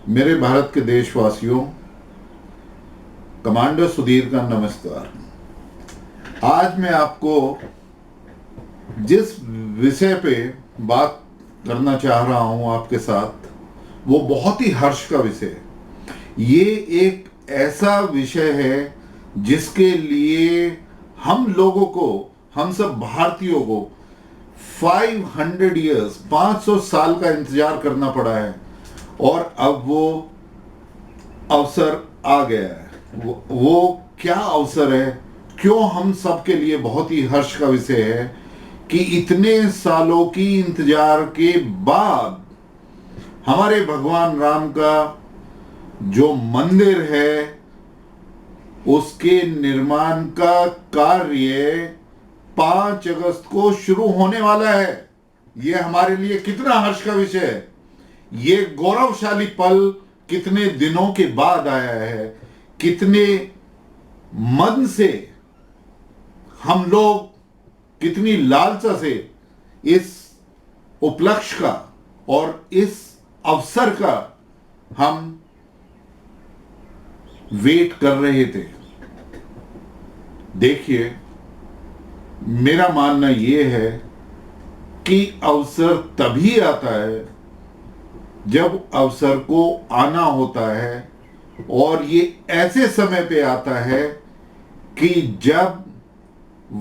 मेरे भारत के देशवासियों, कमांडर सुधीर का नमस्कार। आज मैं आपको जिस विषय पे बात करना चाह रहा हूं आपके साथ, वो बहुत ही हर्ष का विषय है। ये एक ऐसा विषय है जिसके लिए हम लोगों को, हम सब भारतीयों को 500 ईयर्स 500 साल का इंतजार करना पड़ा है और अब वो अवसर आ गया है। वो क्या अवसर है, क्यों हम सब के लिए बहुत ही हर्ष का विषय है कि इतने सालों की इंतजार के बाद हमारे भगवान राम का जो मंदिर है उसके निर्माण का कार्य 5 अगस्त को शुरू होने वाला है। यह हमारे लिए कितना हर्ष का विषय है। ये गौरवशाली पल कितने दिनों के बाद आया है, कितने मन से हम लोग, कितनी लालसा से इस उपलक्ष्य का और इस अवसर का हम वेट कर रहे थे। देखिए, मेरा मानना यह है कि अवसर तभी आता है जब अवसर को आना होता है, और ये ऐसे समय पे आता है कि जब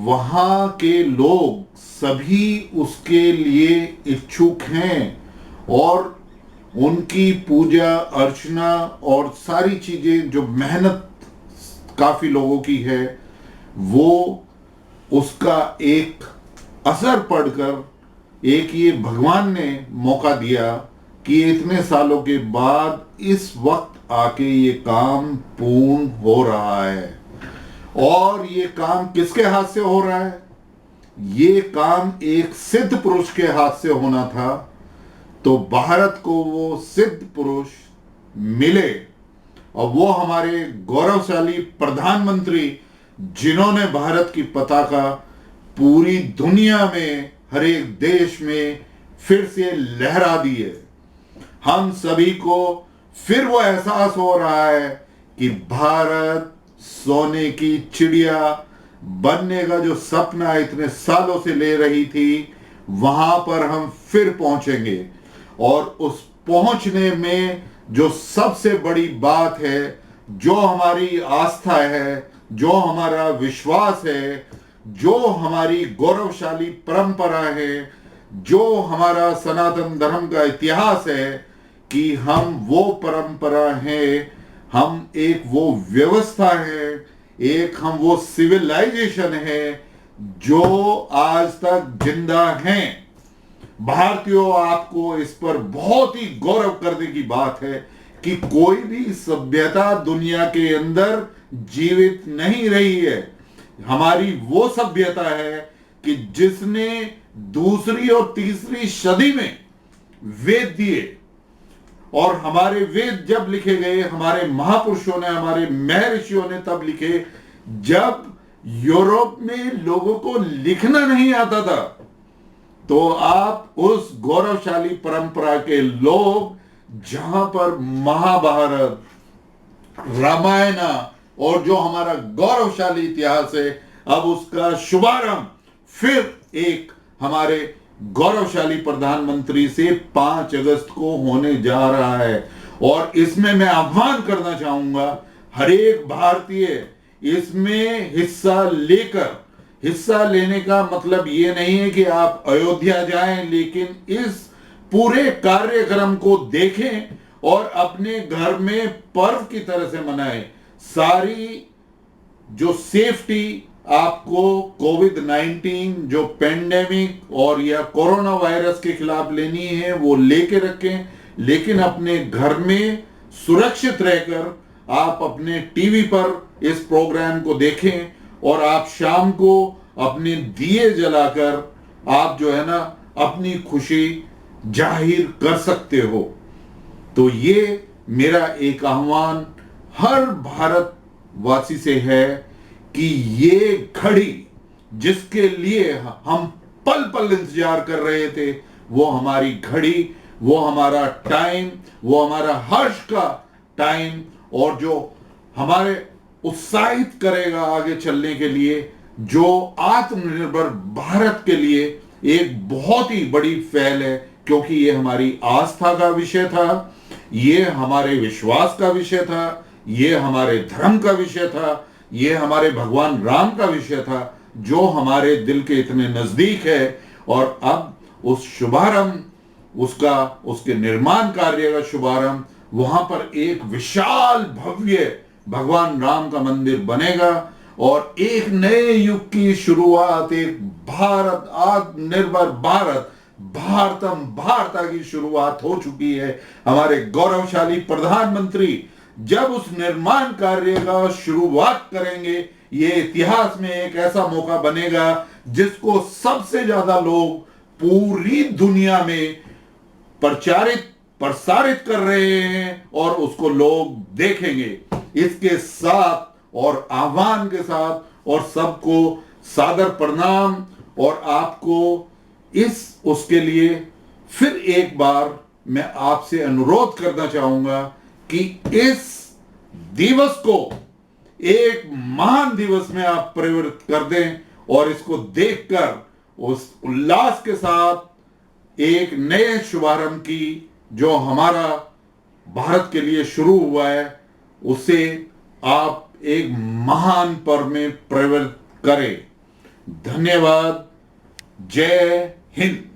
वहां के लोग सभी उसके लिए इच्छुक हैं और उनकी पूजा अर्चना और सारी चीजें, जो मेहनत काफी लोगों की है, वो उसका एक असर पड़कर एक ये भगवान ने मौका दिया कि इतने सालों के बाद इस वक्त आके ये काम पूर्ण हो रहा है। और ये काम किसके हाथ से हो रहा है? ये काम एक सिद्ध पुरुष के हाथ से होना था, तो भारत को वो सिद्ध पुरुष मिले, और वो हमारे गौरवशाली प्रधानमंत्री, जिन्होंने भारत की पताका पूरी दुनिया में, हर एक देश में फिर से लहरा दी है। हम सभी को फिर वो एहसास हो रहा है कि भारत सोने की चिड़िया बनने का जो सपना इतने सालों से ले रही थी, वहां पर हम फिर पहुंचेंगे। और उस पहुंचने में जो सबसे बड़ी बात है, जो हमारी आस्था है, जो हमारा विश्वास है, जो हमारी गौरवशाली परंपरा है, जो हमारा सनातन धर्म का इतिहास है, कि हम वो परंपरा है, हम एक वो व्यवस्था है, एक हम वो सिविलाइजेशन है जो आज तक जिंदा हैं। भारतीयों, आपको इस पर बहुत ही गौरव करने की बात है कि कोई भी सभ्यता दुनिया के अंदर जीवित नहीं रही है। हमारी वो सभ्यता है कि जिसने दूसरी और तीसरी सदी में वेद दिए, और हमारे वेद जब लिखे गए, हमारे महापुरुषों ने, हमारे महर्षियों ने तब लिखे जब यूरोप में लोगों को लिखना नहीं आता था। तो आप उस गौरवशाली परंपरा के लोग, जहां पर महाभारत, रामायण और जो हमारा गौरवशाली इतिहास है, अब उसका शुभारंभ फिर एक हमारे गौरवशाली प्रधानमंत्री से 5 अगस्त को होने जा रहा है। और इसमें मैं आह्वान करना चाहूंगा हर एक भारतीय, इसमें हिस्सा लेने का मतलब ये नहीं है कि आप अयोध्या जाएं, लेकिन इस पूरे कार्यक्रम को देखें और अपने घर में पर्व की तरह से मनाएं। सारी जो सेफ्टी आपको कोविड-19 जो पेंडेमिक और या कोरोना वायरस के खिलाफ लेनी है, वो लेके रखें, लेकिन अपने घर में सुरक्षित रहकर आप अपने टीवी पर इस प्रोग्राम को देखें, और आप शाम को अपने दिए जलाकर आप जो है ना अपनी खुशी जाहिर कर सकते हो। तो ये मेरा एक आह्वान हर भारतवासी से है कि ये घड़ी जिसके लिए हम पल पल इंतजार कर रहे थे, वो हमारी घड़ी वो हमारा टाइम, वो हमारा हर्ष का टाइम, और जो हमारे उत्साहित करेगा आगे चलने के लिए, जो आत्मनिर्भर भारत के लिए एक बहुत ही बड़ी पहल है, क्योंकि ये हमारी आस्था का विषय था, ये हमारे विश्वास का विषय था, ये हमारे धर्म का विषय था, ये हमारे भगवान राम का विषय था, जो हमारे दिल के इतने नजदीक है। और अब उस शुभारंभ, उसके निर्माण कार्य का शुभारंभ, वहां पर एक विशाल भव्य भगवान राम का मंदिर बनेगा और एक नए युग की शुरुआत, एक भारत, आत्मनिर्भर भारत, भारतम भारता की शुरुआत हो चुकी है। हमारे गौरवशाली प्रधानमंत्री जब उस निर्माण कार्य का शुरुआत करेंगे, ये इतिहास में एक ऐसा मौका बनेगा जिसको सबसे ज्यादा लोग पूरी दुनिया में प्रसारित कर रहे हैं और उसको लोग देखेंगे। इसके साथ और आह्वान के साथ और सबको सादर प्रणाम, और आपको उसके लिए फिर एक बार मैं आपसे अनुरोध करना चाहूंगा कि इस दिवस को एक महान दिवस में आप परिवर्तित कर दें और इसको देखकर उस उल्लास के साथ एक नए शुभारंभ की जो हमारा भारत के लिए शुरू हुआ है, उसे आप एक महान पर्व में परिवर्तित करें। धन्यवाद। जय हिंद।